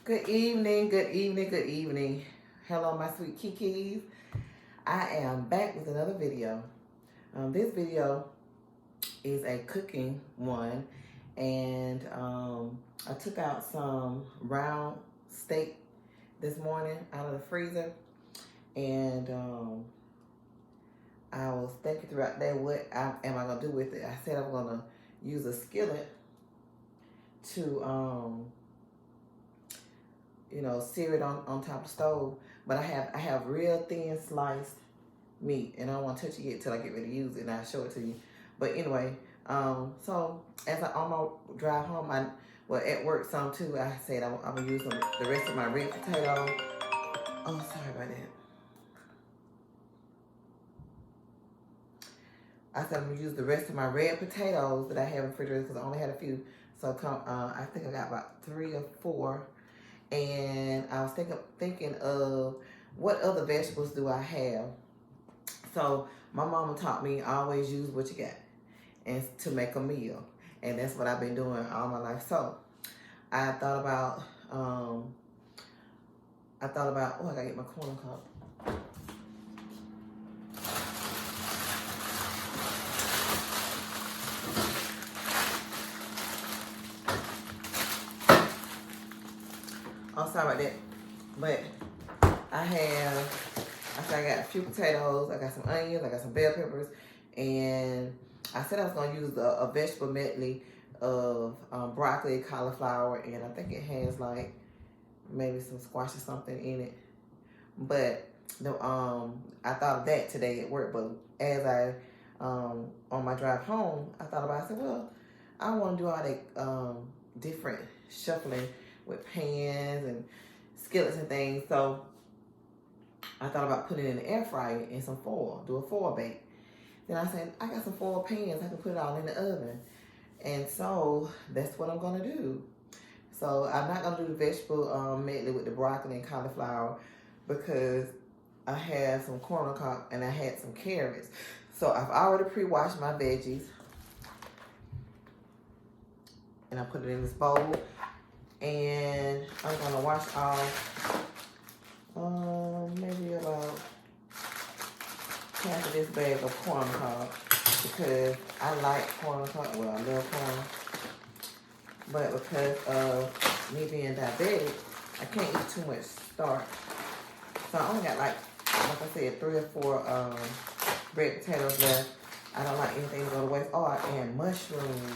Good evening, good evening, good evening. Hello, my sweet Kikis. I am back with another video. This video is a cooking one, and I took out some round steak this morning out of the freezer, and I was thinking throughout that, what am I gonna do with it? I said I'm gonna use a skillet to sear it on top of the stove. But I have real thin sliced meat, and I don't want to touch it yet till I get ready to use it, and I'll show it to you. But anyway, so as I on my drive home, at work some too, I said I'm gonna use the rest of my red potato. Oh, sorry about that. I said I'm gonna use the rest of my red potatoes that I have in the refrigerator because I only had a few. So I think I got about 3 or 4. And I was thinking of what other vegetables do I have. So my mama taught me always use what you got and to make a meal, and that's what I've been doing all my life. So I thought about oh, I gotta get my corn cup. Oh, sorry about that. But I got a few potatoes, I got some onions, I got some bell peppers, and I said I was gonna use a vegetable medley of broccoli, cauliflower, and I think it has like maybe some squash or something in it. But I thought of that today at work, but as I on my drive home, I thought about it. I said, well, I want to do all that different shuffling with pans and skillets and things. So I thought about putting it in the air fryer in some foil, do a foil bake. Then I said, I got some foil pans, I can put it all in the oven. And so that's what I'm gonna do. So I'm not gonna do the vegetable medley with the broccoli and cauliflower because I have some corn on cob and I had some carrots. So I've already pre-washed my veggies, and I put it in this bowl. And I'm gonna wash off maybe about half of this bag of corn on cob because I like corn on cob. Well, I love corn, but because of me being diabetic, I can't eat too much starch. So I only got like I said, 3 or 4 red potatoes left. I don't like anything to go to waste. Oh, and mushrooms.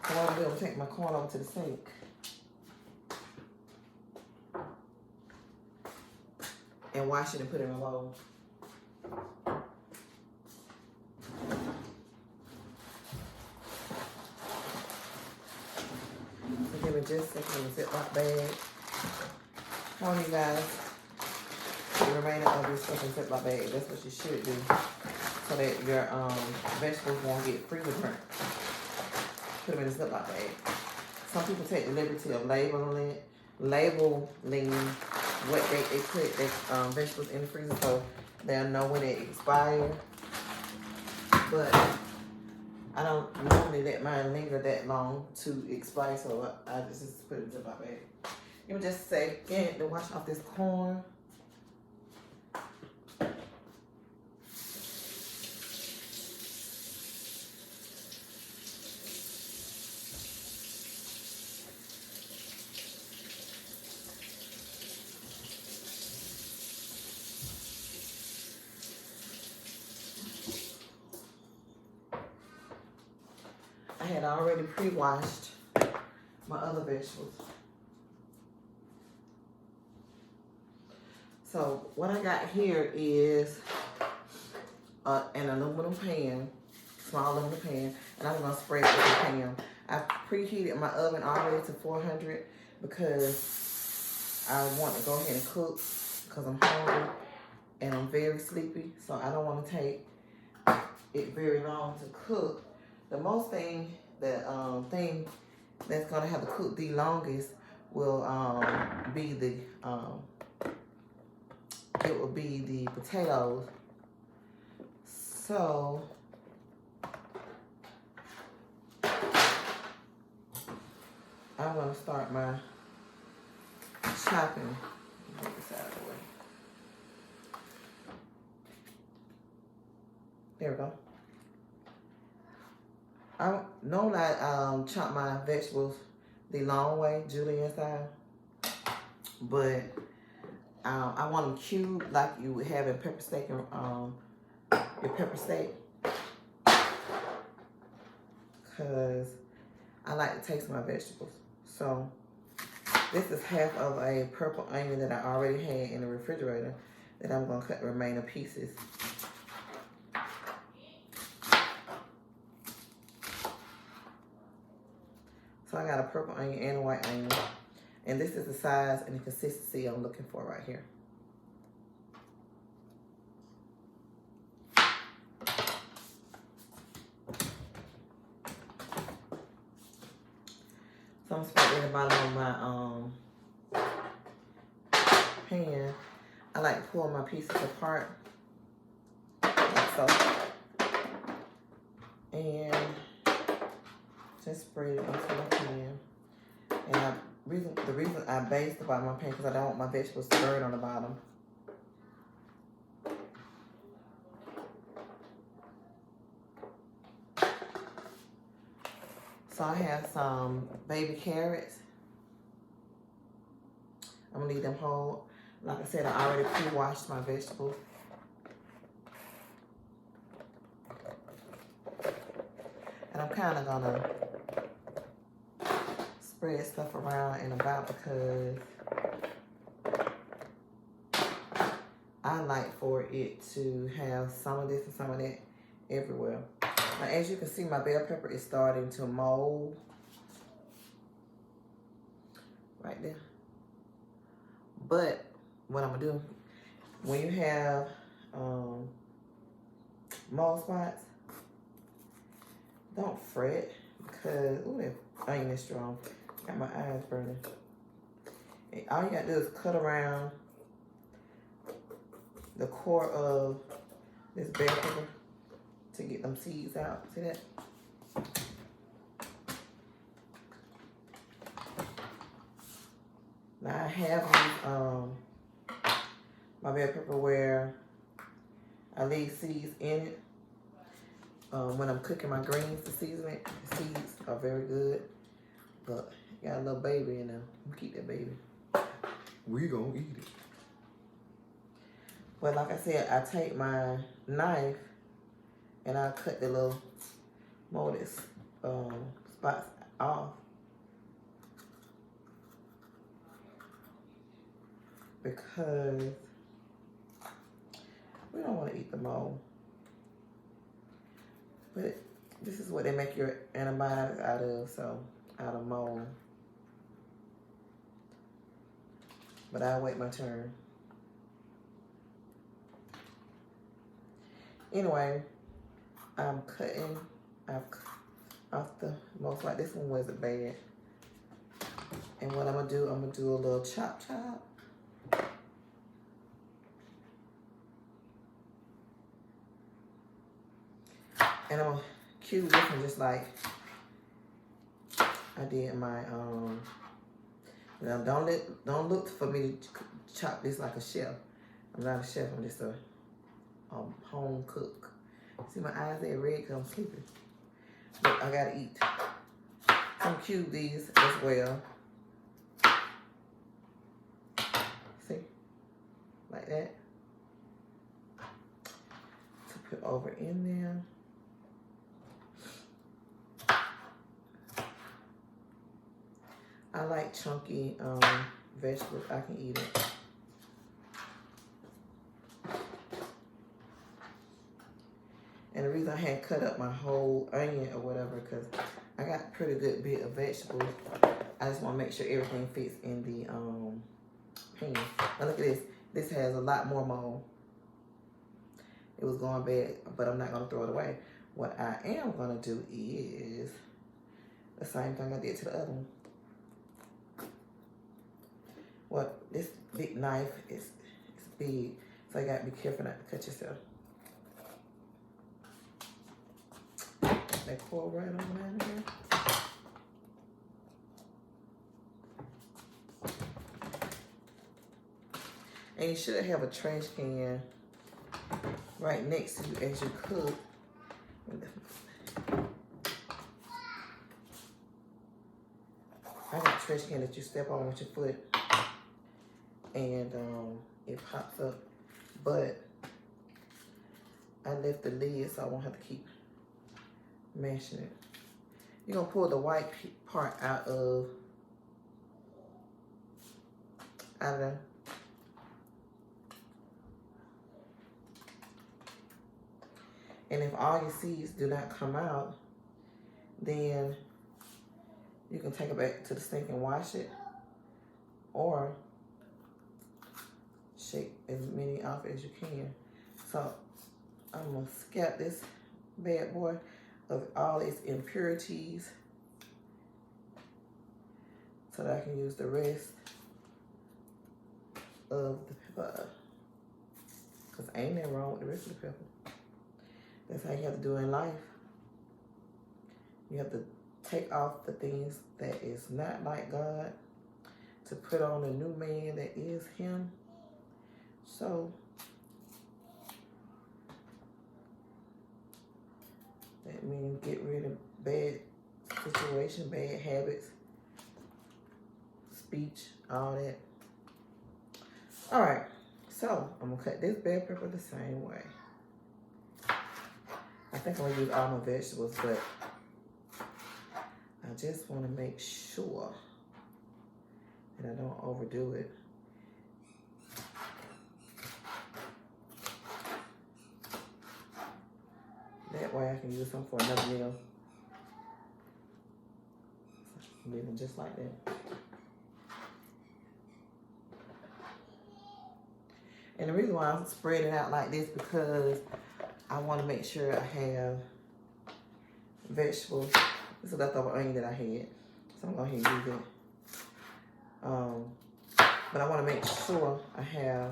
So what I'm gonna do, I'm take my corn over to the sink. And wash it and put it in a bowl. So give me just a second to Ziploc bag. Hold on, you guys. The remainder of this stuff in Ziploc bag. That's what you should do, so that your vegetables won't get freezer burnt. Put them in a Ziploc bag. Some people take the liberty of labeling what they put their vegetables in the freezer so they'll know when it expires. But I don't normally let mine linger that long to expire, so I just put it in the Ziploc bag. Give me just a second to wash off this corn. I had already pre-washed my other vegetables. So what I got here is an aluminum pan, small aluminum pan, and I'm gonna spray it with the pan. I preheated my oven already to 400 because I want to go ahead and cook because I'm hungry and I'm very sleepy. So I don't want to take it very long to cook. The most thing that's gonna have to cook the longest will be the potatoes. So going to start my chopping. Get this out of the way. There we go. I normally chop my vegetables the long way, julienne style, but I want them cubed like you would have in pepper steak and your pepper steak, because I like to taste my vegetables. So this is half of a purple onion that I already had in the refrigerator that I'm gonna cut the remaining pieces. So I got a purple onion and a white onion. And this is the size and the consistency I'm looking for right here. So I'm spreading the bottom of my pan. I like to pull my pieces apart like so. And just spread it into my pan. And the reason I baste the bottom of my pan because I don't want my vegetables to burn on the bottom. So I have some baby carrots. I'm gonna leave them whole. Like I said, I already pre-washed my vegetables. And I'm kind of gonna spread stuff around and about because I like for it to have some of this and some of that everywhere. Now, as you can see, my bell pepper is starting to mold right there. But what I'm gonna do, when you have mold spots, don't fret because, ooh, that onion is strong. Got my eyes burning. And all you gotta do is cut around the core of this bell pepper to get them seeds out. See that? Now I have these, my bell pepper where I leave seeds in it. When I'm cooking my greens to season it, the seeds are very good. But got a little baby in there. Keep that baby. We gonna eat it. But like I said, I take my knife and I cut the little molded spots off. Because we don't want to eat the mold. But this is what they make your antibiotics out of, so out of mold. But I'll wait my turn. Anyway, I'm cutting off the most, like this one wasn't bad. And what I'm gonna do a little chop. And I'm gonna cube this one just like I did my now don't look for me to chop this like a chef. I'm not a chef, I'm just a home cook. See my eyes, they're red because I'm sleeping. But I gotta eat. So I'm gonna cube these as well. See? Like that. To put over in there. I like chunky vegetables. I can eat it. And the reason I had cut up my whole onion or whatever, because I got a pretty good bit of vegetables. I just want to make sure everything fits in the pan. Now look at this. This has a lot more mold. It was going bad, but I'm not going to throw it away. What I am going to do is the same thing I did to the other one. Well, this big knife is big, so you got to be careful not to cut yourself. That core right on down here. And you should have a trash can right next to you as you cook. I got a trash can that you step on with your foot and it pops up. But I left the lid so I won't have to keep mashing it. You're gonna pull the white part out of there. And if all your seeds do not come out, then you can take it back to the sink and wash it, or shake as many off as you can. So I'm gonna scalp this bad boy of all its impurities so that I can use the rest of the pepper. Because ain't nothing wrong with the rest of the pepper. That's how you have to do in life. You have to take off the things that is not like God to put on a new man that is Him. So that means get rid of bad situation, bad habits, speech, all that. All right, so I'm gonna cut this bell pepper the same way. I think I'm gonna use all my vegetables, but I just wanna make sure that I don't overdo it. That way I can use some for another meal. Leave them just like that. And the reason why I'm spreading it out like this because I want to make sure I have vegetables. This is a leftover onion that I had, so I'm going to go ahead and use it. But I want to make sure I have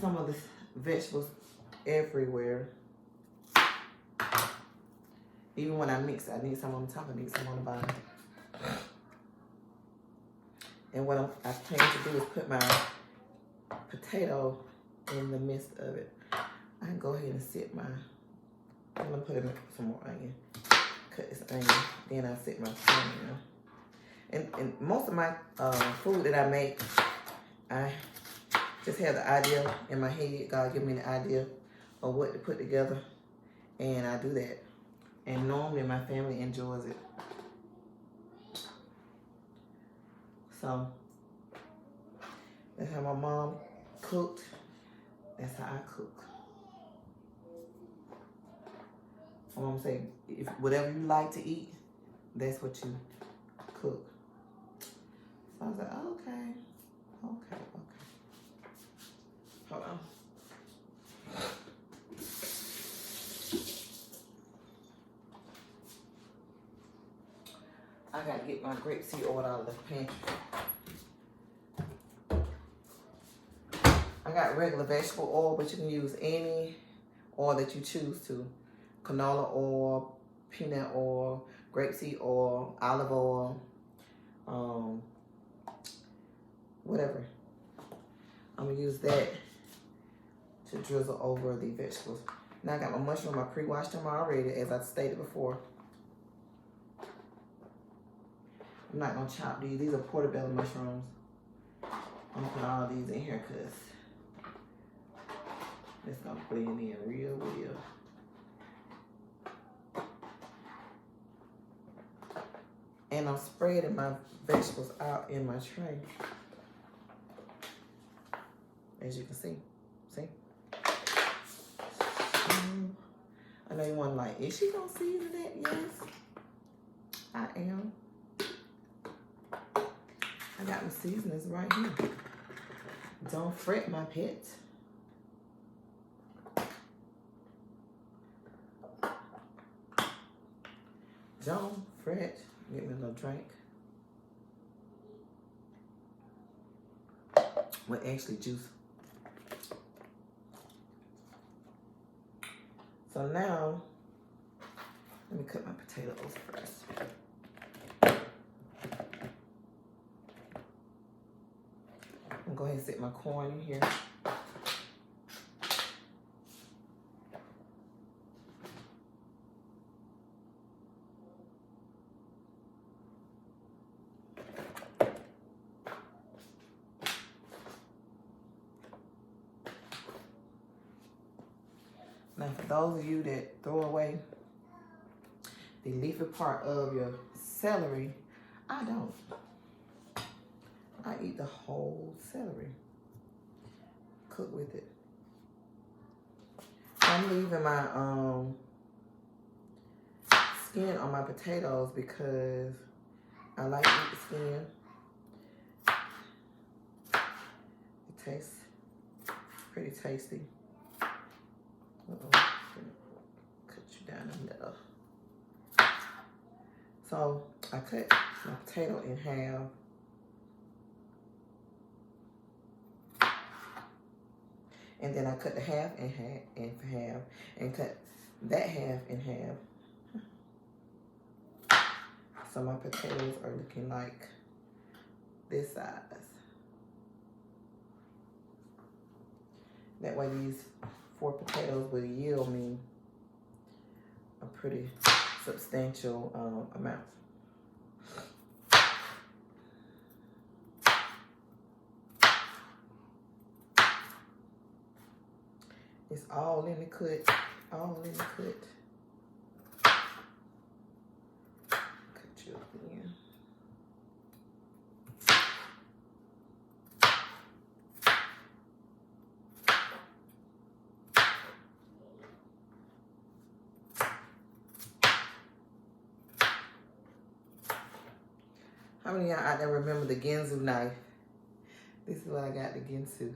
some of the vegetables everywhere. Even when I mix it, I need some on the top, I need some on the bottom. And what I plan to do is put my potato in the midst of it. I can go ahead and sit my, I'm gonna put in some more onion. Cut this onion, then I sit my onion. And most of my food that I make, I just have the idea in my head. God give me the idea of what to put together, and I do that. And normally my family enjoys it. So that's how my mom cooked. That's how I cook. My mom say, if whatever you like to eat, that's what you cook. So I was like, okay. Hold on. I gotta get my grapeseed oil out of the pantry. I got regular vegetable oil, but you can use any oil that you choose to. Canola oil, peanut oil, grapeseed oil, olive oil, whatever. I'm gonna use that to drizzle over the vegetables. Now I got my mushroom, I pre-washed them already, as I stated before. I'm not gonna chop these. These are portobello mushrooms. I'm gonna put all these in here because it's gonna blend in real well. And I'm spreading my vegetables out in my tray. As you can see. See? I know you want to like, is she gonna season that? Yes, I am. I got my seasonings right here. Don't fret, my pet. Don't fret. Get me a little drink. Well, actually juice. So now, let me cut my potatoes first. go ahead and set my corn in here. Now, for those of you that throw away the leafy part of your celery, I don't. I eat the whole celery. Cook with it. I'm leaving my skin on my potatoes because I like to eat the skin. It tastes pretty tasty. Cut you down in the middle. So I cut my potato in half. And then I cut the half in half and cut that half in half. So my potatoes are looking like this size. That way these 4 potatoes will yield me a pretty substantial amount. It's all in the cut, all in the cut. Cut you in. How many of y'all out there remember the Ginsu knife? This is what I got, the Ginsu.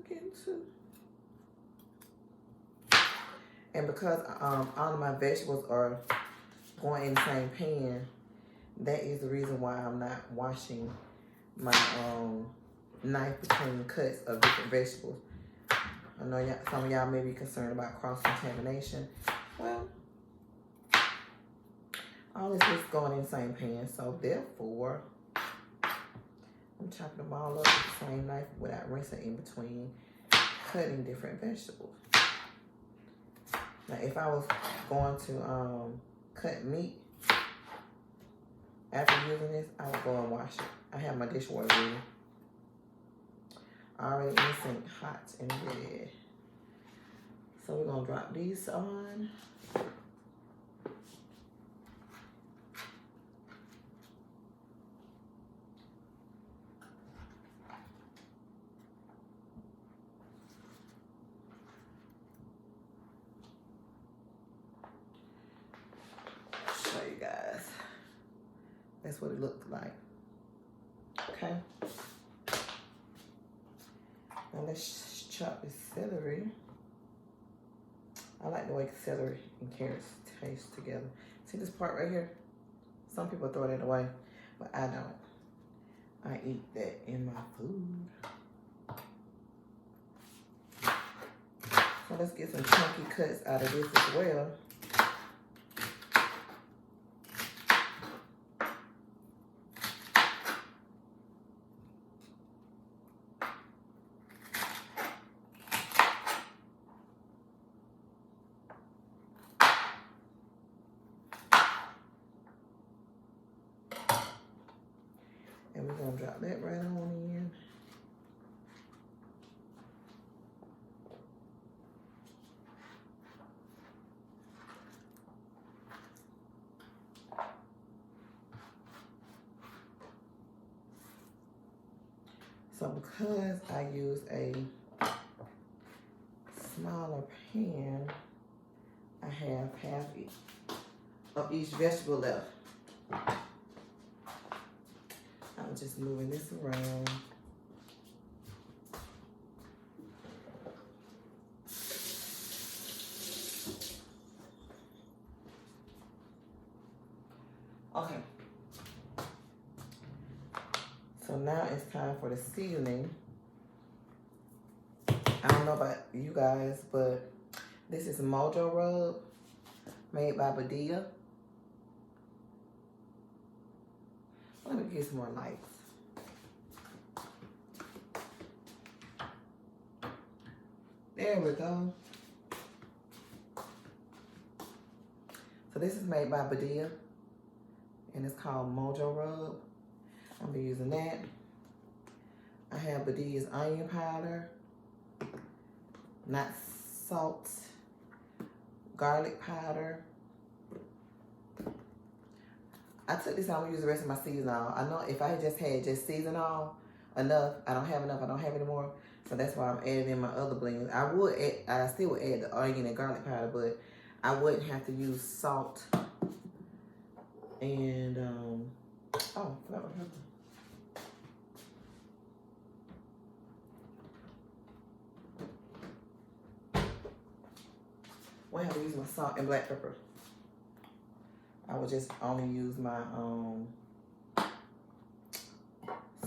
Ginsu. And because all of my vegetables are going in the same pan, that is the reason why I'm not washing my knife between cuts of different vegetables. I know some of y'all may be concerned about cross-contamination. Well, all this is going in the same pan, so therefore, I'm chopping them all up with the same knife without rinsing in between cutting different vegetables. Now, if I was going to cut meat after using this, I would go and wash it. I have my dishwater ready. Already instant hot and ready. So we're gonna drop these on. Show you guys. That's what it looked like. Okay. Now let's chop this celery. I like the way celery and carrots taste together. See this part right here? Some people throw that away, but I don't. I eat that in my food. So let's get some chunky cuts out of this as well. And we're gonna drop that right on in. So because I use a smaller pan, I have half of each vegetable left. I'm just moving this around. Okay. So now it's time for the seasoning. I don't know about you guys, but this is Mojo Rub made by Badia. Let me get some more lights. There we go. So this is made by Badia, and it's called Mojo Rub. I'm gonna be using that. I have Badia's onion powder, not salt, garlic powder. I took this out, I'm gonna use the rest of my seasonal. I know if I had just had seasonal enough, I don't have any more. So that's why I'm adding in my other blends. I still would add the onion and garlic powder, but I wouldn't have to use salt and oh, forgot my pepper. Well, I have to use my salt and black pepper. I would just only use my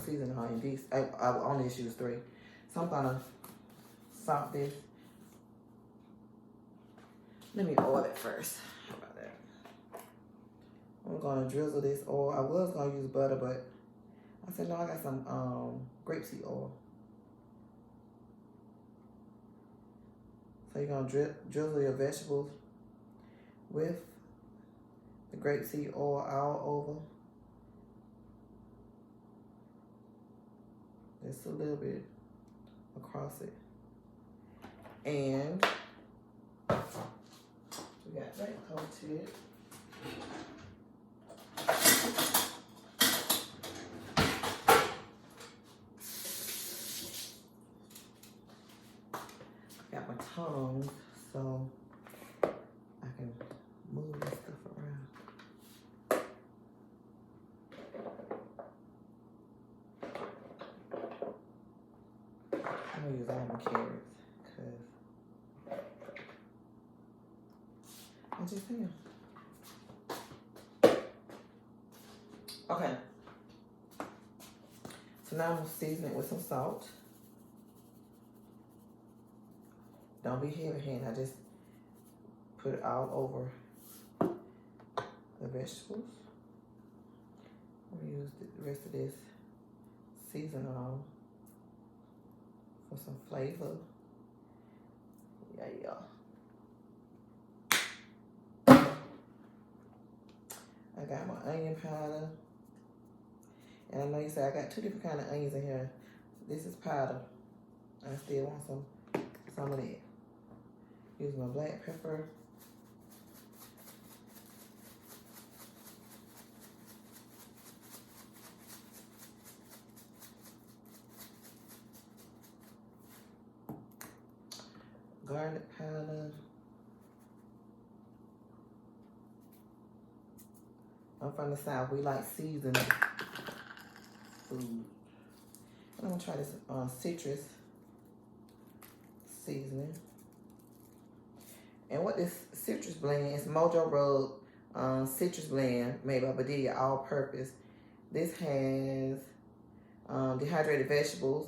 seasoning in these. I will only just use 3. So I'm gonna salt this. Let me oil it first. How about that? I'm gonna drizzle this oil. I was gonna use butter, but I said no, I got some grapeseed oil. So you're gonna drizzle your vegetables with the grapeseed oil all over. Just a little bit across it. And we got that coated. Got my tongs so I can move this stuff around. I'm gonna use all my carrots because I just am. Okay. So now I'm gonna season it with some salt. Don't be heavy-handed. I just put it all over the vegetables. I'm gonna use the rest of this seasoning for some flavor. Yeah. I got my onion powder. And I know you say I got 2 different kind of onions in here. This is powder. I still want some of that. Use my black pepper. Garlic powder. I'm from the South. We like seasoned food. I'm gonna try this citrus seasoning. And what this citrus blend is, Mojo Rub citrus blend made by Badia, all purpose. This has dehydrated vegetables,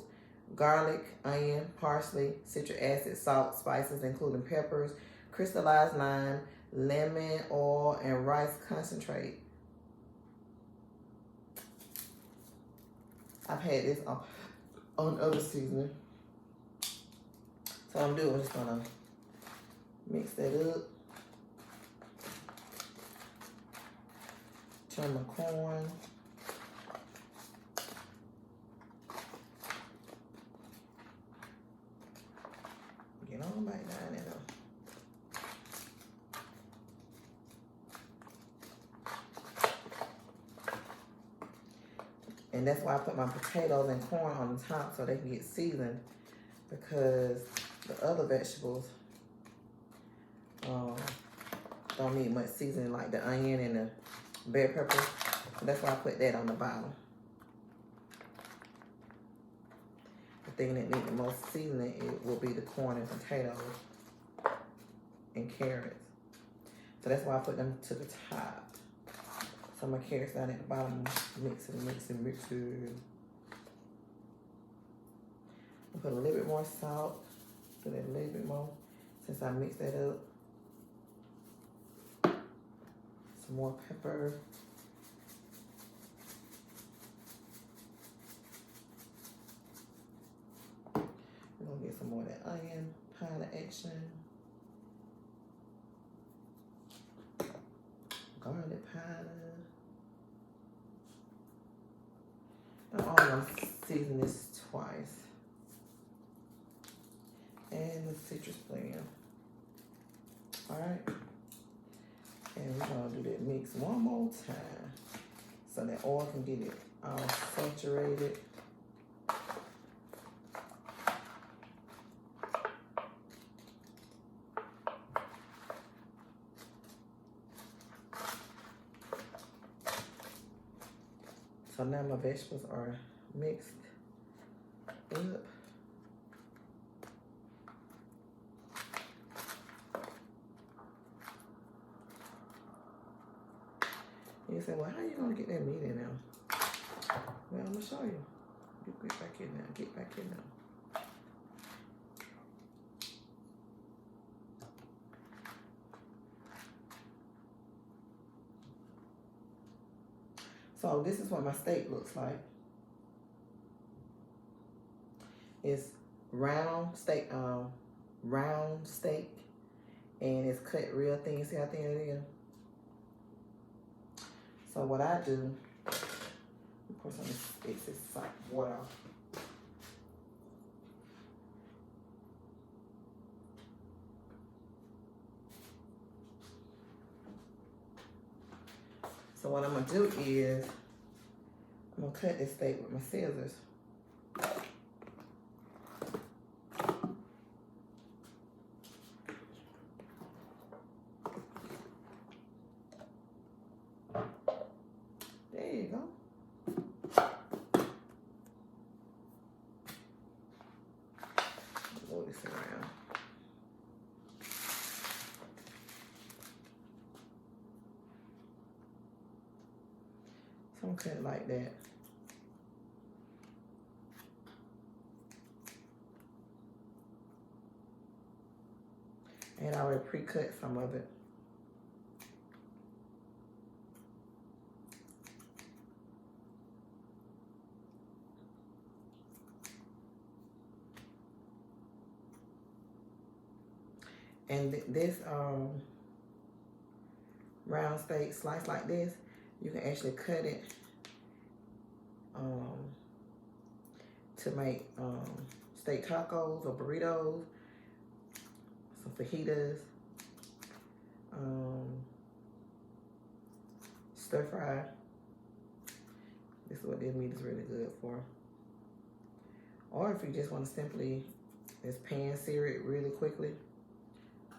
garlic, onion, parsley, citric acid, salt, spices, including peppers, crystallized lime, lemon oil, and rice concentrate. I've had this on other seasoning. So what I'm doing, I'm just gonna mix that up. Turn my corn. Get on back down in there. And that's why I put my potatoes and corn on the top so they can get seasoned, because the other vegetables don't need much seasoning like the onion and the bell pepper. That's why I put that on the bottom. The thing that needs the most seasoning, it will be the corn and potatoes and carrots. So that's why I put them to the top. So my carrots down at the bottom, mix it. I'll put a little bit more salt, put it a little bit more since I mixed that up. Some more pepper. gonna get some more of that onion powder action. Garlic powder. I'm only gonna season this twice. And the citrus blend. Alright. And we're gonna do that mix one more time so that oil can get it all saturated. So now my vegetables are mixed up. You say, well, how you gonna get that meat in there? Well, I'm gonna show you. You get back in there. Get back in there. So this is what my steak looks like. It's round steak, and it's cut real thin. You see how thin it is? So what I do, of course, I'm gonna fix this water off. So what I'm gonna do is, I'm gonna cut this steak with my scissors. There you go. Move this around. So I'm gonna cut it like that. And I already pre-cut some of it. And this round steak slice like this, you can actually cut it to make steak tacos or burritos, some fajitas, stir fry. This is what this meat is really good for. Or if you just want to simply just pan sear it really quickly,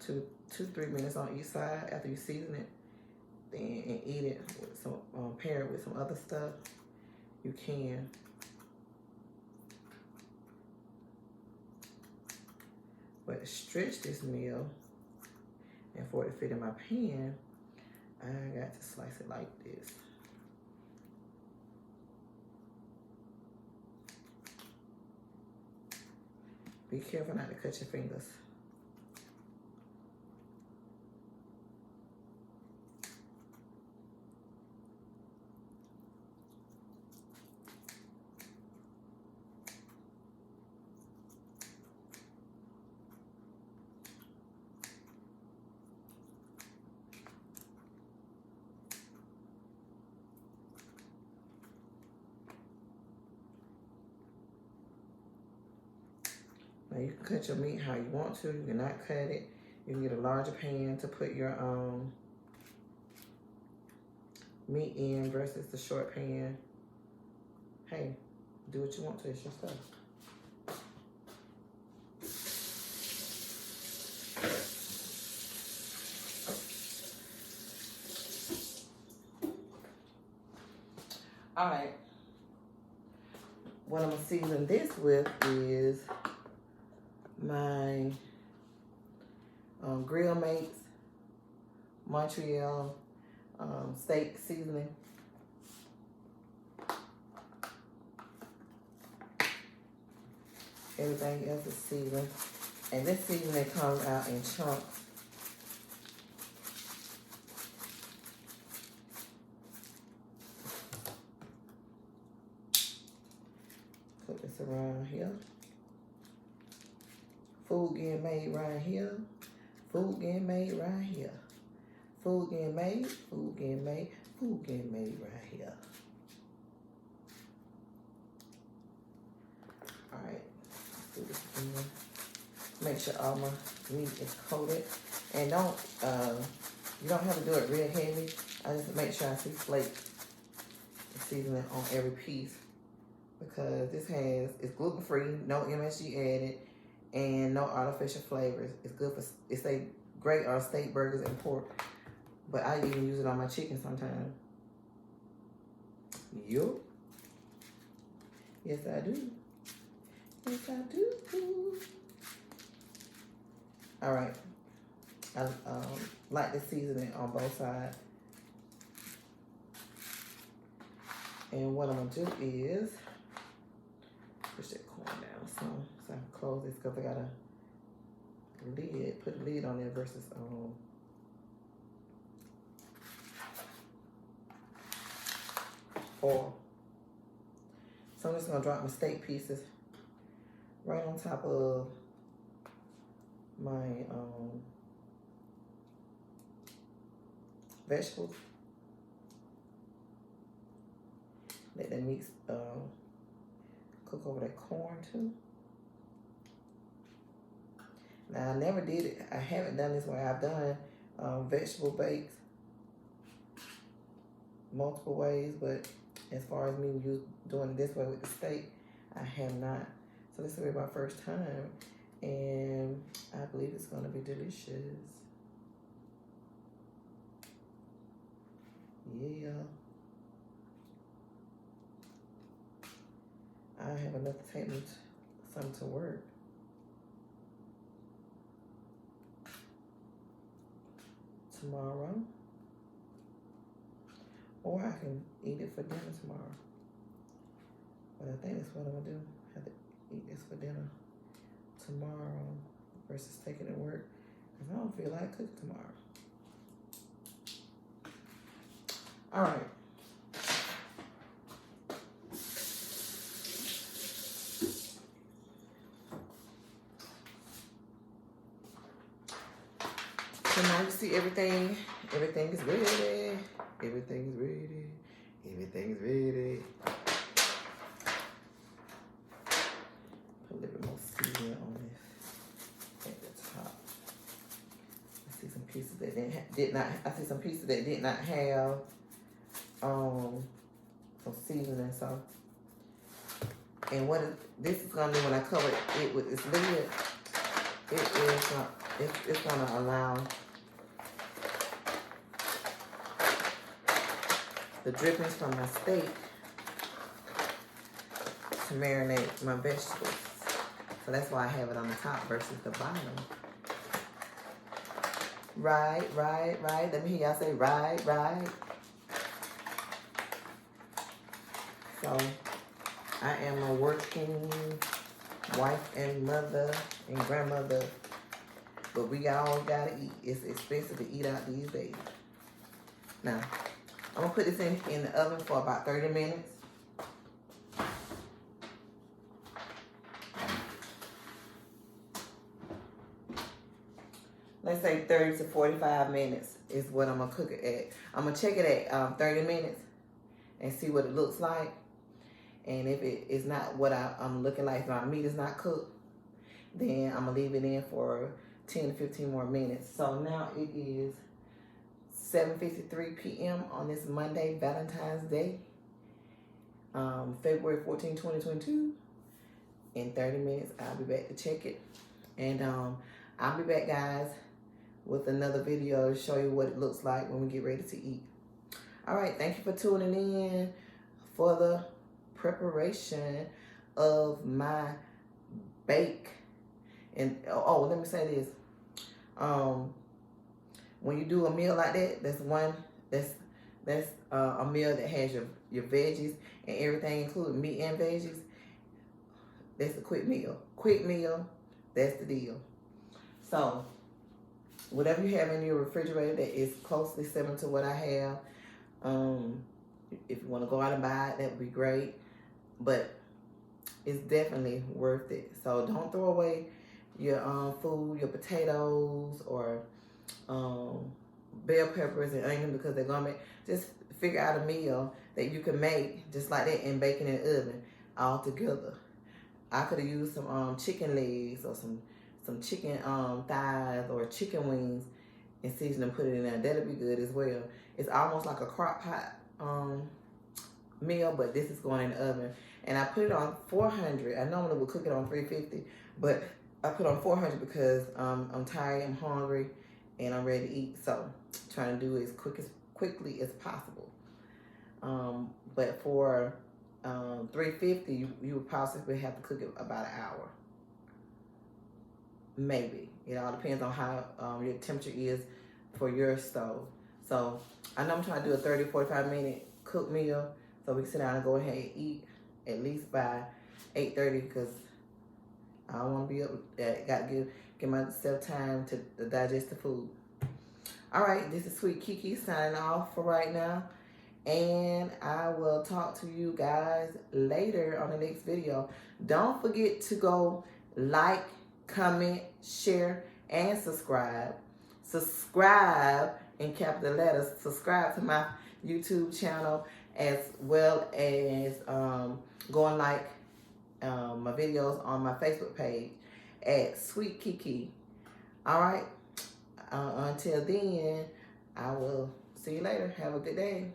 2-3 minutes on each side after you season it, then and eat it with some pair it with some other stuff, you can. But to stretch this meal and for it to fit in my pan, I got to slice it like this. Be careful not to cut your fingers. Now you can cut your meat how you want to. You cannot cut it. You can get a larger pan to put your meat in versus the short pan. Hey, do what you want to. It's your stuff. All right. What I'm gonna season this with is my Grill Mates Montreal steak seasoning. Everything else is seasoned. And this seasoning comes out in chunks. Put this around here. Food getting made right here. Food getting made right here. Food getting made. Food getting made. Food getting made right here. All right. Let's do this again. Make sure all my meat is coated. And don't, you don't have to do it real heavy. I just make sure I see flake seasoning on every piece. Because this it's gluten-free, no MSG added, and no artificial flavors. It's good for, it's great on steak, burgers, and pork. But I even use it on my chicken sometimes. Yup. Yes, I do. Yes, I do. All right. I like the seasoning on both sides. And what I'm gonna do is push that corn down some so I can close this because I got a lid, put a lid on there versus oil. So I'm just gonna drop my steak pieces right on top of my vegetables. Let that mix cook over that corn too. Now I never did it. I haven't done this way. I've done vegetable bakes multiple ways, but as far as me doing it this way with the steak, I have not. So this will be my first time, and I believe it's gonna be delicious. Yeah. I have enough to take me some to work. Tomorrow. Or I can eat it for dinner tomorrow. But I think that's what I'm gonna do. Have to eat this for dinner tomorrow versus taking it to work. Because I don't feel like cooking tomorrow. All right. So now you see everything. Everything is ready. Everything is ready. Everything is ready. Put a little bit more seasoning on this at the top. I see some pieces that did not. I see some pieces that did not have some seasoning. So, and what this is gonna do when I cover it with this lid, it's gonna allow the drippings from my steak to marinate my vegetables. So that's why I have it on the top versus the bottom. Right. Let me hear y'all say right. So I am a working wife and mother and grandmother, but we all gotta eat. It's expensive to eat out these days. Now, I'm gonna put this in the oven for about 30 minutes. Let's say 30 to 45 minutes is what I'm gonna cook it at. I'm gonna check it at 30 minutes and see what it looks like. And if it is not what I'm looking like, if my meat is not cooked, then I'm gonna leave it in for 10 to 15 more minutes. So now it is 7:53 p.m. on this Monday, Valentine's Day, February 14, 2022. In 30 minutes, I'll be back to check it. And I'll be back, guys, with another video to show you what it looks like when we get ready to eat. All right, thank you for tuning in for the preparation of my bake. And let me say this. When you do a meal like that, that's a meal that has your veggies and everything included, meat and veggies. That's a quick meal. Quick meal, that's the deal. So, whatever you have in your refrigerator that is closely similar to what I have, if you want to go out and buy it, that would be great. But it's definitely worth it. So don't throw away your food, your potatoes or bell peppers and onion because they're gonna make. Just figure out a meal that you can make just like that and bake it in the oven all together. I could have used some chicken legs or some chicken thighs or chicken wings and season and put it in there. That'll be good as well. It's almost like a crock pot meal, but this is going in the oven. And I put it on 400. I normally would cook it on 350, but I put on 400 because I'm tired, I'm hungry, and I'm ready to eat. So trying to do it as quickly as possible. But for 350, you would possibly have to cook it about an hour. Maybe. It all depends on how your temperature is for your stove. So I know I'm trying to do a 30, 45 minute cook meal so we can sit down and go ahead and eat at least by 8:30 because I don't want to be up. Got to give myself time to digest the food. All right, this is Sweet Kiki signing off for right now. And I will talk to you guys later on the next video. Don't forget to go like, comment, share, and subscribe. Subscribe in capital letters. Subscribe to my YouTube channel as well as go and like my videos on my Facebook page at Sweet Kiki. All right. Until then, I will see you later. Have a good day.